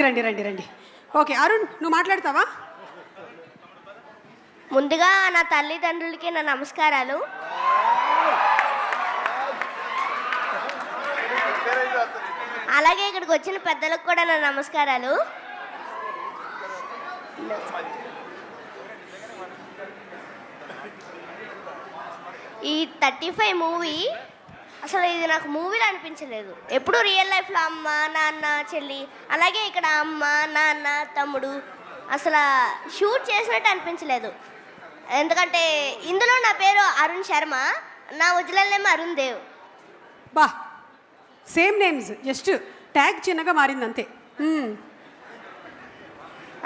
రండి రండి రండి. ఓకే అరుణ్, నువ్వు మాట్లాడతావా? ముందుగా నా తల్లిదండ్రులకి నా నమస్కారాలు. అలాగే ఇక్కడికి వచ్చిన పెద్దలకు కూడా నా నమస్కారాలు. ఈ 35 మూవీ అసలు ఇది నాకు మూవీలో అనిపించలేదు. ఎప్పుడు రియల్ లైఫ్లో అమ్మ నాన్న చెల్లి, అలాగే ఇక్కడ అమ్మ నాన్న తమ్ముడు అసలు షూట్ చేసినట్టు అనిపించలేదు. ఎందుకంటే ఇందులో నా పేరు అరుణ్ శర్మ, నా ఒరిజినల్ నేమ్ అరుణ్ దేవ్. బా, సేమ్ నేమ్స్, జస్ట్ ట్యాగ్ చిన్నగా మారింది అంతే.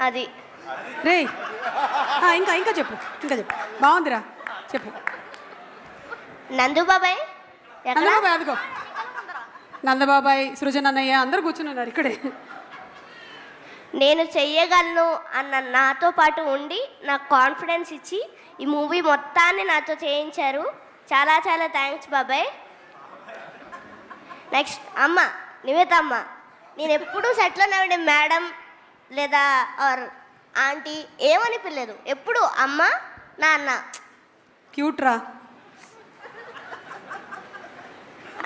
అది రే, ఇంకా ఇంకా చెప్పు, ఇంకా చెప్పు. బాగుందిరా, చెప్పు. నందుబాబాయ్ నందబాబాయ్, అదిగో నందబాబాయ్, సృజన్ అన్నయ్య అందరు కూర్చున్నారు ఇక్కడే. నేను చెయ్యగలను అన్న నాతో పాటు ఉండి నాకు కాన్ఫిడెన్స్ ఇచ్చి ఈ మూవీ మొత్తాన్ని నాతో చేయించారు. చాలా చాలా థ్యాంక్స్ బాబాయ్. నెక్స్ట్ అమ్మ, నివేత అమ్మ. నేను ఎప్పుడూ సెట్లో నవ్వండి మేడం లేదా ఆర్ ఆంటీ ఏమని పిల్లలేదు, ఎప్పుడు అమ్మ నాన్న. క్యూట్ రా.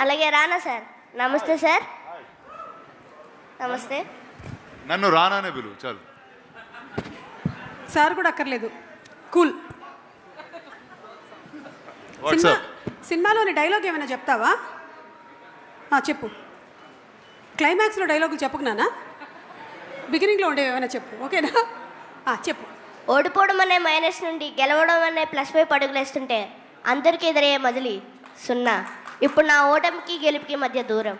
అలాగే రానా సార్, నమస్తే సార్. నమస్తే. నన్ను రానానే పిలువు చాలు. సార్ కూడా అక్కర్లేదు, కూల్. సినిమాలోని డైలాగ్ ఏమైనా చెప్తావా? చెప్పు. క్లైమాక్స్లో డైలాగులు చెప్పకున్నానా, బిగినింగ్లో ఉండేవి ఏమైనా చెప్పు, ఓకేనా? చెప్పు. ఓడిపోవడం అనే మైనస్ నుండి గెలవడం అనే ప్లస్ వైపు అడుగులేస్తుంటే అందరికీ ఎదురయ్యే మొదలి 0. ఇప్పుడు నా ఓటమికి గెలుపుకి మధ్య దూరం.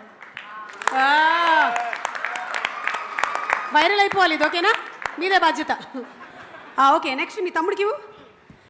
వైరల్ అయిపోవాలి ఇది, ఓకేనా? మీదే బాధ్యత. ఓకే, నెక్స్ట్ మీ తమ్ముడికి ఇవ్వు.